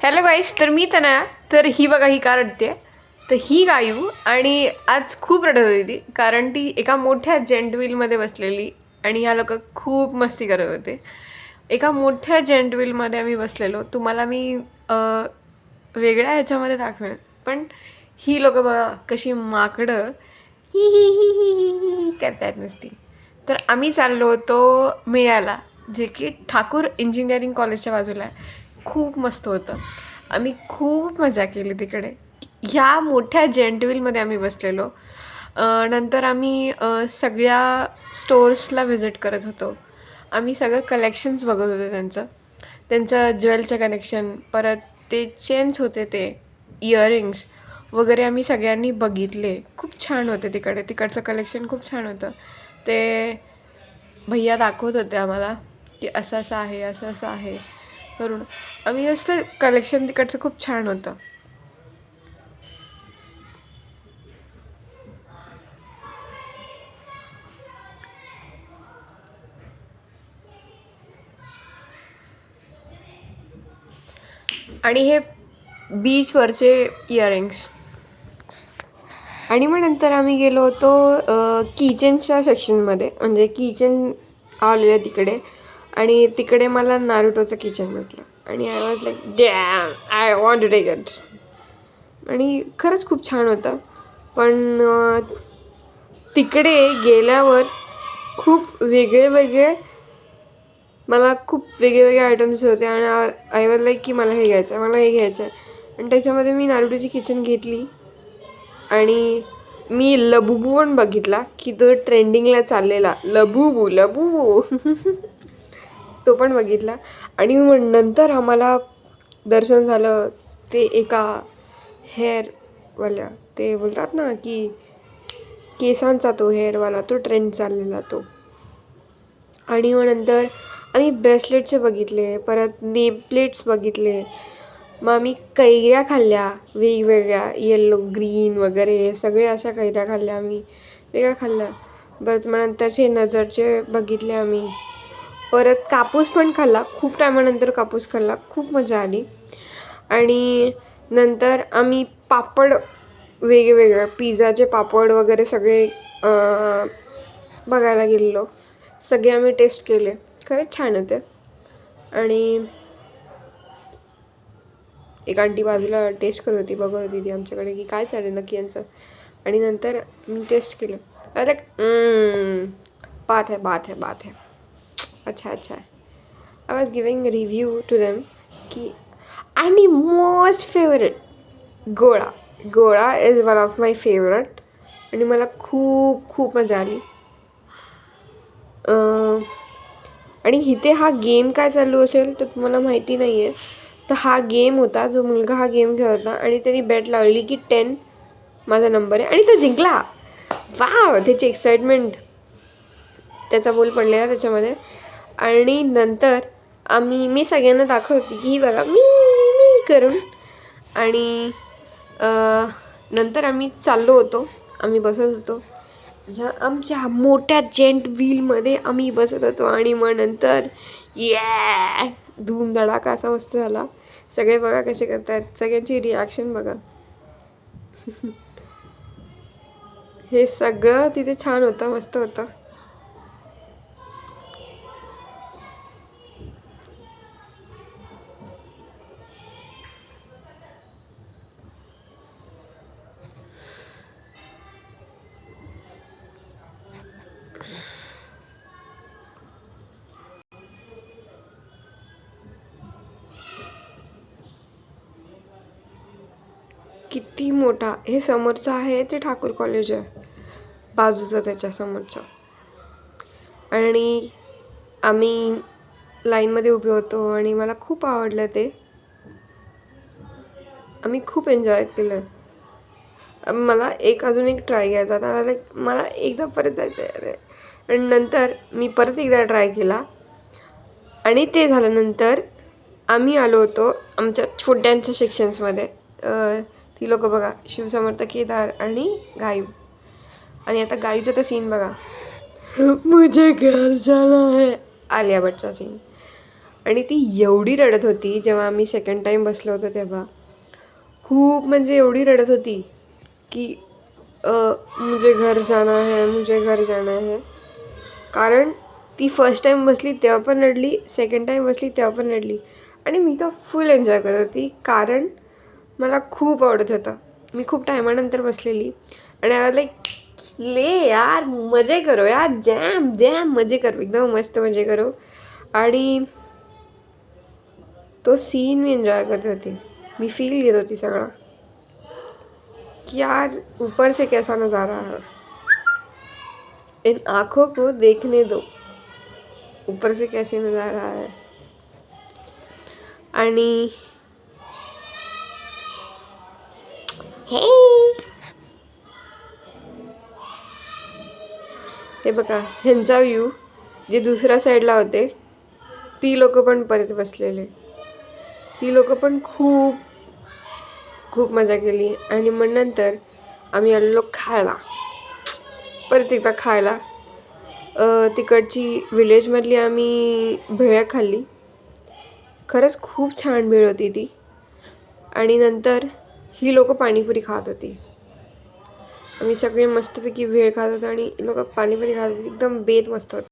Hello गाईस, तर मी तनया. तर ही बघा, ही का रडते. तर ही गायू आणि आज खूप रडत होती ती, कारण ती एका मोठ्या जेंट व्हीलमध्ये बसलेली आणि ह्या लोक खूप मस्ती करत होते. एका मोठ्या जेंट व्हीलमध्ये आम्ही बसलेलो. तुम्हाला मी वेगळ्या ह्याच्यामध्ये दाखवेन, पण ही लोक बघा कशी माकडं ही ही ही ही ही ही ही करतायत नुसती. तर आम्ही चाललो होतो मेळ्याला, जे की ठाकूर इंजिनिअरिंग कॉलेजच्या बाजूला आहे. खूप मस्त होतं. आम्ही खूप मजा केली तिकडे. ह्या मोठ्या जेंट व्हीलमध्ये आम्ही बसलेलो. नंतर आम्ही सगळ्या स्टोर्सला व्हिजिट करत होतो. आम्ही सगळं कलेक्शन्स बघत होतो त्यांचं ज्वेलचं कलेक्शन, परत ते चेन्स होते, ते इयरिंग्स वगैरे आम्ही सगळ्यांनी बघितले. खूप छान होते तिकडचं कलेक्शन खूप छान होतं. ते भैया दाखवत होते आम्हाला की असं असं आहे, असं असं आहे करून. आम्ही असं कलेक्शन तिकडचं खूप छान होतं. आणि हे बीचवरचे इयरिंग्स. आणि मग नंतर आम्ही गेलो होतो किचनच्या सेक्शनमध्ये, म्हणजे किचन आलेलं तिकडे. आणि तिकडे मला नारुटोचं किचन भेटलं आणि I was like damn, I want to take it. आणि खरंच खूप छान होतं. पण तिकडे गेल्यावर खूप वेगळे मला खूप वेगळे आयटम्स होते आणि आय वॉज लाईक की मला हे घ्यायचं आहे, मला हे घ्यायचं आहे. आणि त्याच्यामध्ये मी नारुटोची किचन घेतली. आणि मी लबुबू पण बघितला की तो ट्रेंडिंगला चाललेला लबुबू लबुबू तो पण बघितला. आणि मग नंतर आम्हाला दर्शन झालं ते एका हेअरवाल्या, ते बोलतात ना की केसांचा तो हेअरवाला, तो ट्रेंड चाललेला तो. आणि मग नंतर आम्ही ब्रेसलेटचे बघितले, परत नेम प्लेट्स बघितले. मग आम्ही कैऱ्या खाल्ल्या वेगवेगळ्या, येल्लो ग्रीन वगैरे सगळे अशा कैऱ्या खाल्ल्या आम्ही, वेगळ्या खाल्ल्या. परत मग नंतरचे नजरचे बघितले आम्ही. परत कापूस पण खाल्ला, खूप टायमानंतर कापूस खाल्ला, खूप मजा आली. आणि नंतर आम्ही पापड वेगवेगळे पिझ्झाचे पापड वगैरे सगळे बघायला गेलेलो. सगळे आम्ही टेस्ट केले, खरंच छान होते. आणि एक आंटी बाजूला टेस्ट करत होती, बघत होती ती आमच्याकडे की काय चालेल नक्की यांचं. आणि नंतर मी टेस्ट केलं. अरे बात है बात है बात है, अच्छा अच्छा. I was giving review to them की. आणि मोस्ट फेवरेट गोळा. गोळा is one of my favourite आणि मला खूप खूप मजा आली. आणि इथे हा गेम काय चालू असेल तर तुम्हाला माहिती नाही आहे. तर हा गेम होता, जो मुलगा हा गेम खेळत होता आणि त्यांनी बॅट लावली की 10 माझा नंबर आहे आणि तो जिंकला. वाव, त्याची एक्साइटमेंट, त्याचा बोल पडलेला त्याच्यामध्ये. आणि नंतर मी सगळ्यांना दाखवत होती की ही बघा मी मी करून. आणि नंतर आम्ही चाललो होतो, आम्ही बसत होतो आमच्या मोठ्या जेंट व्हीलमध्ये आम्ही बसत होतो. आणि मग नंतर धूमधडाका असा मस्त झाला. सगळे बघा कसे करतात, सगळ्यांची रिॲक्शन बघा. हे सगळं तिथे छान होतं, मस्त होतं. किती मोठा हे समोरचं आहे, ते ठाकूर कॉलेज आहे बाजूचं त्याच्या समोरचं. आणि आम्ही लाईनमध्ये उभे होतो आणि मला खूप आवडलं ते. आम्ही खूप एन्जॉय केलं. मला अजून एक ट्राय घ्यायचा होता, लाईक मला एकदा परत जायचं आहे. आणि नंतर मी परत एकदा ट्राय केला आणि ते झाल्यानंतर आम्ही आलो होतो आमच्या छोट्यांच्या सेक्शन्समध्ये. ती लोक बघा, शिवसमर्थ, केदार आणि गायू. आणि आता गायूचा तर सीन बघा, मुझे घर जाना है, आलिया भट्टचा सीन. आणि ती एवढी रडत होती जेव्हा आम्ही सेकंड टाईम बसलो होतो तेव्हा. खूप म्हणजे एवढी रडत होती की मुझे घर जाना है, मुझे घर जाना है. कारण ती फर्स्ट टाईम बसली तेव्हा पण रडली, सेकंड टाईम बसली तेव्हा पण रडली. आणि मी तर फुल एन्जॉय करत होती कारण मला खूप आवडत होतं. मी खूप टायमानंतर बसलेली आणि आय लाईक ले यार मजे करो यार, जॅम जॅम मजे करो, एकदम मस्त मजे करो. आणि तो सीन मी एन्जॉय करत होती, मी फील घेत होती सगळा कि यार ऊपर से कैसा नज़ारा है, इन आँखों को देखने दो ऊपर से कैसे नज़ारा है. आणि हे बघा ह्यांचा व्ह्यू, जे दुसऱ्या साईडला होते ती लोक पण परत बसलेले, ती लोक पण खूप खूप मजा केली. आणि मग नंतर आम्ही आलेलो खायला, परत एकदा खायला. तिकडची विलेजमधली आम्ही भेळ खाल्ली, खरंच खूप छान भेळ होती ती. आणि नंतर ही लोक पाणीपुरी खात होती, आम्ही सगळे मस्तपैकी भेळ खात होतो आणि लोक पाणीपुरी खात होती, एकदम बेत मस्त होतं.